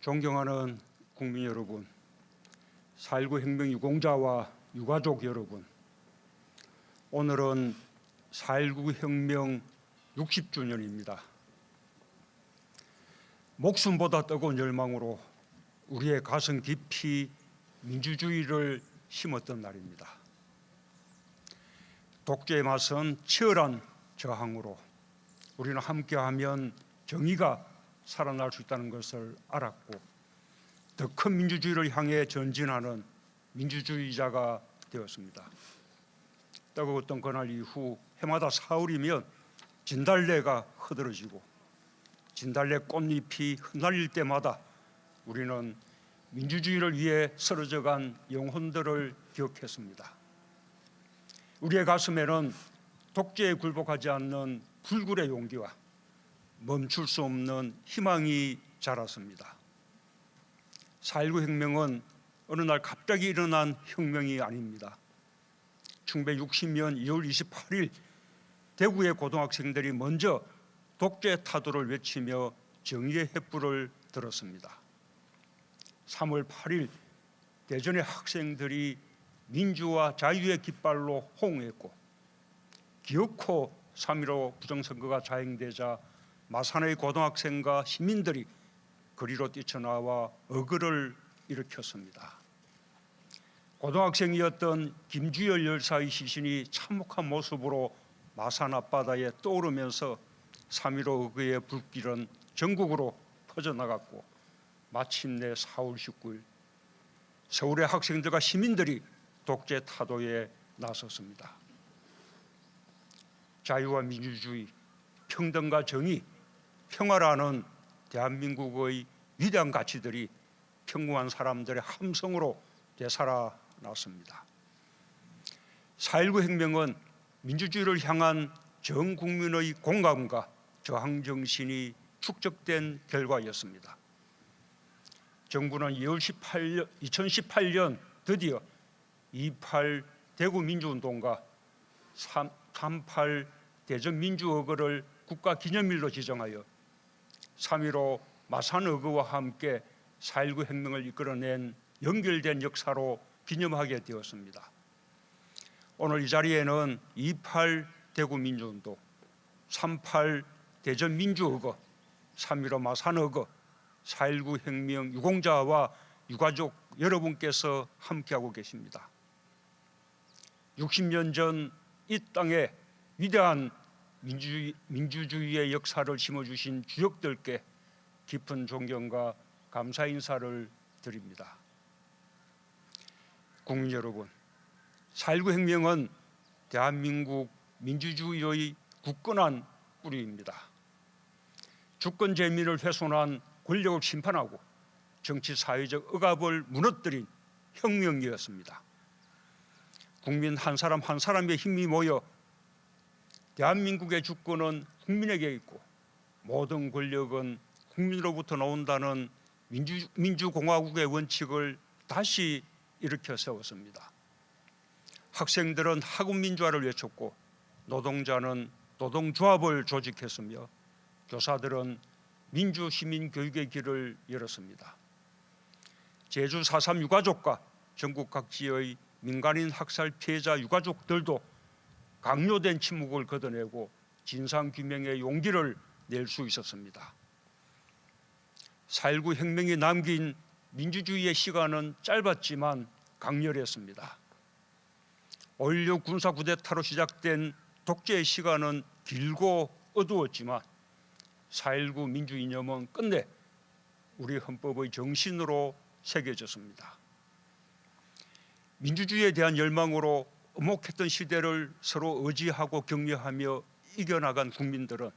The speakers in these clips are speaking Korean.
존경하는 국민 여러분, 4.19 혁명 유공자와 유가족 여러분, 오늘은 4.19 혁명 60주년입니다. 목숨보다 뜨거운 열망으로 우리의 가슴 깊이 민주주의를 심었던 날입니다. 독재에 맞선 치열한 저항으로 우리는 함께하면 정의가 살아날 수 있다는 것을 알았고 더 큰 민주주의를 향해 전진하는 민주주의자가 되었습니다. 뜨거웠던 그날 이후 해마다 사흘이면 진달래가 흐드러지고 진달래 꽃잎이 흩날릴 때마다 우리는 민주주의를 위해 쓰러져간 영혼들을 기억했습니다. 우리의 가슴에는 독재에 굴복하지 않는 불굴의 용기와 멈출 수 없는 희망이 자랐습니다. 4.19 혁명은 어느 날 갑자기 일어난 혁명이 아닙니다. 1960년 2월 28일 대구의 고등학생들이 먼저 독재 타도를 외치며 정의의 횃불을 들었습니다. 3월 8일 대전의 학생들이 민주와 자유의 깃발로 호응했고 기어코 3.15 부정선거가 자행되자 마산의 고등학생과 시민들이 거리로 뛰쳐나와 어그를 일으켰습니다. 고등학생이었던 김주열 열사의 시신이 참혹한 모습으로 마산 앞바다에 떠오르면서 3.15 어그의 불길은 전국으로 퍼져나갔고 마침내 4월 19일 서울의 학생들과 시민들이 독재 타도에 나섰습니다. 자유와 민주주의, 평등과 정의, 평화라는 대한민국의 위대한 가치들이 평범한 사람들의 함성으로 되살아났습니다. 4.19 혁명은 민주주의를 향한 전 국민의 공감과 저항 정신이 축적된 결과였습니다. 정부는 2018년 드디어 2.8 대구 민주운동과 3.8 대전 민주어거를 국가기념일로 지정하여 3.15 마산어거와 함께 4.19 혁명을 이끌어낸 연결된 역사로 기념하게 되었습니다. 오늘 이 자리에는 2.8 대구 민주운동, 3.8 대전 민주어거, 3.15 마산어거, 4.19 혁명 유공자와 유가족 여러분께서 함께하고 계십니다. 60년 전 이 땅에 위대한 민주주의의 역사를 심어주신 주역들께 깊은 존경과 감사 인사를 드립니다. 국민 여러분, 4.19 혁명은 대한민국 민주주의의 굳건한 뿌리입니다. 주권 재민을 훼손한 권력을 심판하고 정치 사회적 억압을 무너뜨린 혁명이었습니다. 국민 한 사람 한 사람의 힘이 모여 대한민국의 주권은 국민에게 있고 모든 권력은 국민으로부터 나온다는 민주공화국의 원칙을 다시 일으켜 세웠습니다. 학생들은 학업민주화를 외쳤고 노동자는 노동조합을 조직했으며 교사들은 민주시민교육의 길을 열었습니다. 제주 4.3 유가족과 전국 각지의 민간인 학살 피해자 유가족들도 강요된 침묵을 걷어내고 진상규명의 용기를 낼 수 있었습니다. 4.19 혁명이 남긴 민주주의의 시간은 짧았지만 강렬했습니다. 5.16 군사 쿠데타로 시작된 독재의 시간은 길고 어두웠지만 4.19 민주 이념은 끝내 우리 헌법의 정신으로 새겨졌습니다. 민주주의에 대한 열망으로 엄혹했던 시대를 서로 의지하고 격려하며 이겨나간 국민들은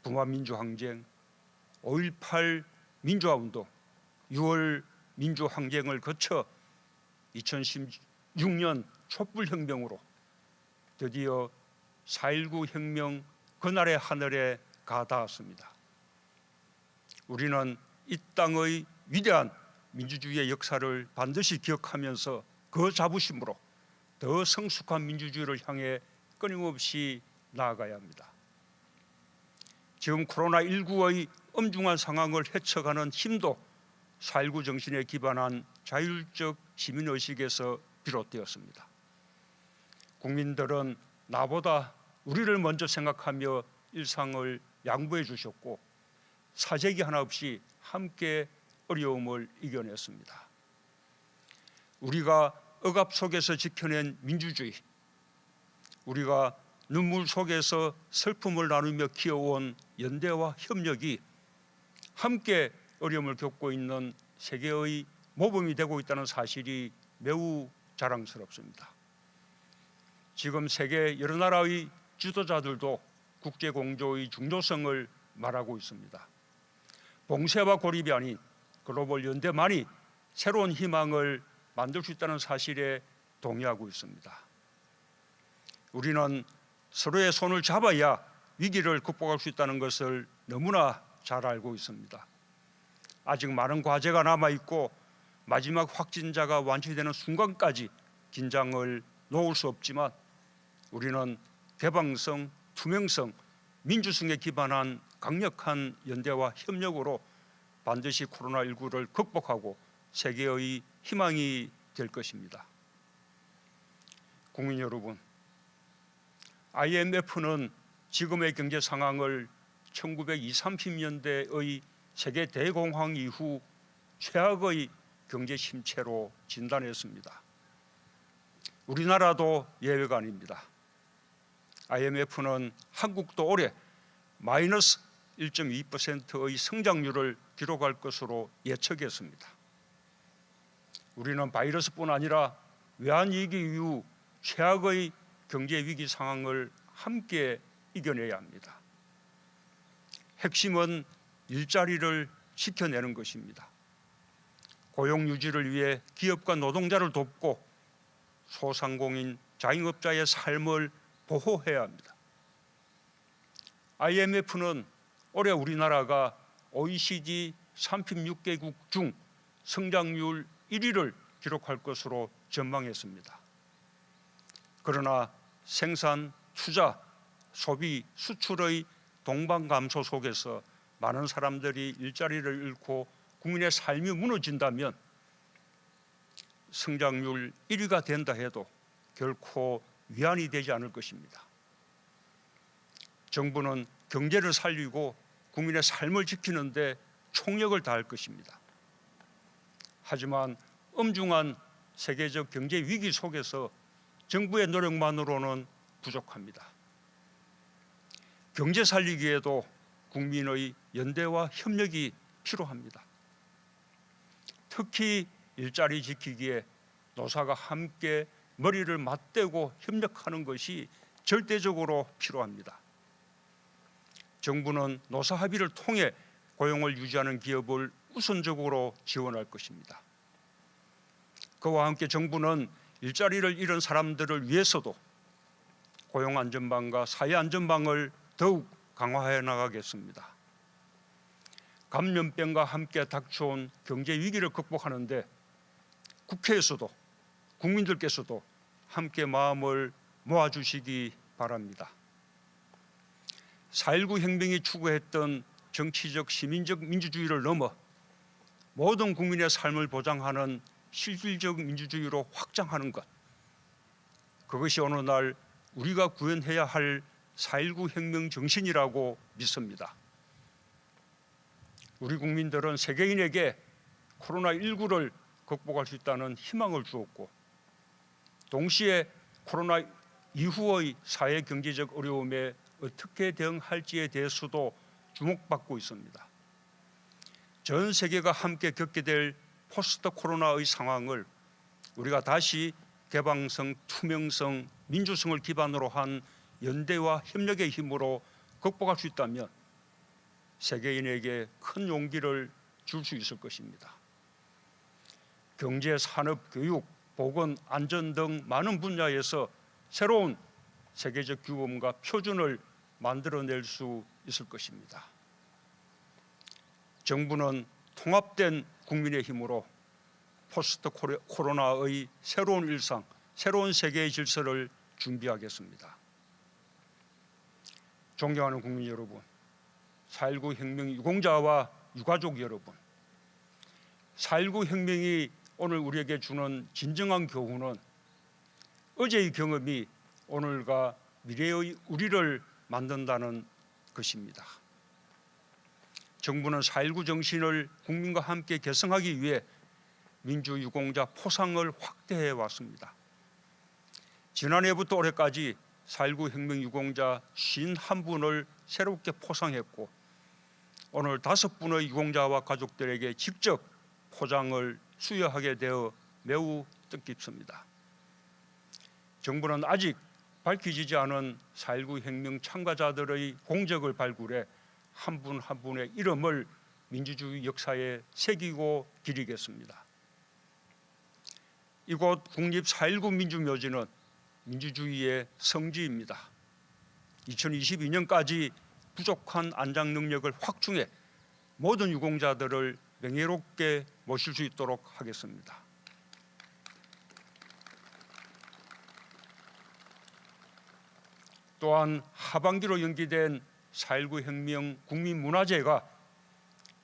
북한민주항쟁, 5.18 민주화운동, 6월 민주항쟁을 거쳐 2016년 촛불혁명으로 드디어 4.19 혁명 그날의 하늘에 가닿았습니다. 우리는 이 땅의 위대한 민주주의의 역사를 반드시 기억하면서 그 자부심으로 더 성숙한 민주주의를 향해 끊임없이 나아가야 합니다. 지금 코로나19의 엄중한 상황을 헤쳐가는 힘도 4.19 정신에 기반한 자율적 시민의식에서 비롯되었습니다. 국민들은 나보다 우리를 먼저 생각하며 일상을 양보해 주셨고 사재기 하나 없이 함께 어려움을 이겨냈습니다. 우리가 억압 속에서 지켜낸 민주주의, 우리가 눈물 속에서 슬픔을 나누며 키워온 연대와 협력이 함께 어려움을 겪고 있는 세계의 모범이 되고 있다는 사실이 매우 자랑스럽습니다. 지금 세계 여러 나라의 지도자들도 국제공조의 중요성을 말하고 있습니다. 봉쇄와 고립이 아닌 글로벌 연대만이 새로운 희망을 만들 수 있다는 사실에 동의하고 있습니다. 우리는 서로의 손을 잡아야 위기를 극복할 수 있다는 것을 너무나 잘 알고 있습니다. 아직 많은 과제가 남아있고 마지막 확진자가 완치되는 순간까지 긴장을 놓을 수 없지만 우리는 개방성, 투명성, 민주성에 기반한 강력한 연대와 협력으로 반드시 코로나19를 극복하고 세계의 희망이 될 것입니다. 국민 여러분, IMF는 지금의 경제 상황을 1920, 30년대의 세계 대공황 이후 최악의 경제 침체로 진단했습니다. 우리나라도 예외가 아닙니다. IMF는 한국도 올해 마이너스 1.2%의 성장률을 기록할 것으로 예측했습니다. 우리는 바이러스뿐 아니라 외환위기 이후 최악의 경제위기 상황을 함께 이겨내야 합니다. 핵심은 일자리를 지켜내는 것입니다. 고용 유지를 위해 기업과 노동자를 돕고 소상공인, 자영업자의 삶을 보호해야 합니다. IMF는 올해 우리나라가 OECD 36개국 중 성장률 1위를 기록할 것으로 전망했습니다. 그러나 생산, 투자, 소비, 수출의 동반 감소 속에서 많은 사람들이 일자리를 잃고 국민의 삶이 무너진다면 성장률 1위가 된다 해도 결코 위안이 되지 않을 것입니다. 정부는 경제를 살리고 국민의 삶을 지키는 데 총력을 다할 것입니다. 하지만 엄중한 세계적 경제 위기 속에서 정부의 노력만으로는 부족합니다. 경제 살리기에도 국민의 연대와 협력이 필요합니다. 특히 일자리 지키기에 노사가 함께 머리를 맞대고 협력하는 것이 절대적으로 필요합니다. 정부는 노사 합의를 통해 고용을 유지하는 기업을 우선적으로 지원할 것입니다. 그와 함께 정부는 일자리를 잃은 사람들을 위해서도 고용안전망과 사회안전망을 더욱 강화해 나가겠습니다. 감염병과 함께 닥쳐온 경제위기를 극복하는데 국회에서도 국민들께서도 함께 마음을 모아주시기 바랍니다. 4.19 혁명이 추구했던 정치적 시민적 민주주의를 넘어 모든 국민의 삶을 보장하는 실질적 민주주의로 확장하는 것, 그것이 어느 날 우리가 구현해야 할 4.19 혁명 정신이라고 믿습니다. 우리 국민들은 세계인에게 코로나19를 극복할 수 있다는 희망을 주었고 동시에 코로나 이후의 사회 경제적 어려움에 어떻게 대응할지에 대해서도 주목받고 있습니다. 전 세계가 함께 겪게 될 포스트 코로나의 상황을 우리가 다시 개방성, 투명성, 민주성을 기반으로 한 연대와 협력의 힘으로 극복할 수 있다면 세계인에게 큰 용기를 줄 수 있을 것입니다. 경제, 산업, 교육, 보건, 안전 등 많은 분야에서 새로운 세계적 규범과 표준을 만들어낼 수 있을 것입니다. 정부는 통합된 국민의 힘으로 포스트 코로나의 새로운 일상, 새로운 세계의 질서를 준비하겠습니다. 존경하는 국민 여러분, 4.19 혁명 유공자와 유가족 여러분, 4.19 혁명이 오늘 우리에게 주는 진정한 교훈은 어제의 경험이 오늘과 미래의 우리를 만든다는 것입니다. 정부는 4.19 정신을 국민과 함께 계승하기 위해 민주유공자 포상을 확대해 왔습니다. 지난해부터 올해까지 4.19 혁명 유공자 51분을 새롭게 포상했고 오늘 5분의 유공자와 가족들에게 직접 포장을 수여하게 되어 매우 뜻깊습니다. 정부는 아직 밝혀지지 않은 4.19 혁명 참가자들의 공적을 발굴해 한 분 한 분의 이름을 민주주의 역사에 새기고 기리겠습니다. 이곳 국립 4.19 민주묘지는 민주주의의 성지입니다. 2022년까지 부족한 안장 능력을 확충해 모든 유공자들을 명예롭게 모실 수 있도록 하겠습니다. 또한 하반기로 연기된 4.19 혁명 국민문화제가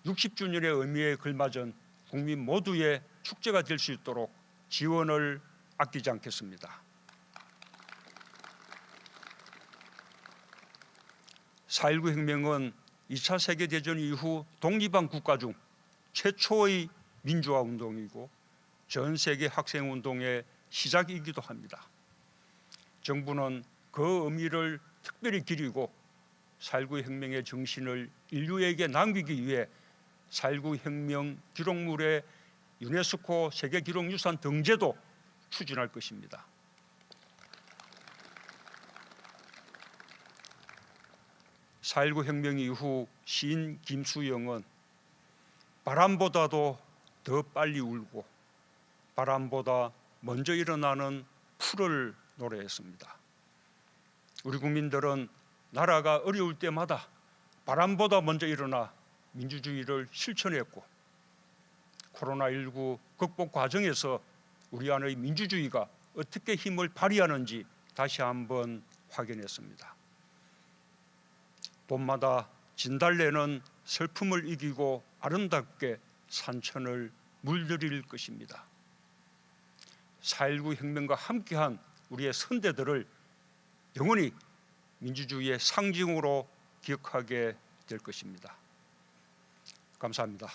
60주년의 의미에 걸맞은 국민 모두의 축제가 될 수 있도록 지원을 아끼지 않겠습니다. 4.19 혁명은 2차 세계대전 이후 독립한 국가 중 최초의 민주화 운동이고 전 세계 학생운동의 시작이기도 합니다. 정부는 그 의미를 특별히 기리고 4.19 혁명의 정신을 인류에게 남기기 위해 4.19 혁명 기록물의 유네스코 세계기록유산 등재도 추진할 것입니다. (4.19) 혁명 이후 시인 김수영은 바람보다도 더 빨리 울고 바람보다 먼저 일어나는 풀을 노래했습니다. 우리 국민들은 나라가 어려울 때마다 바람보다 먼저 일어나 민주주의를 실천했고 코로나19 극복 과정에서 우리 안의 민주주의가 어떻게 힘을 발휘하는지 다시 한번 확인했습니다. 봄마다 진달래는 슬픔을 이기고 아름답게 산천을 물들일 것입니다. 4.19 혁명과 함께한 우리의 선대들을 영원히 민주주의의 상징으로 기억하게 될 것입니다. 감사합니다.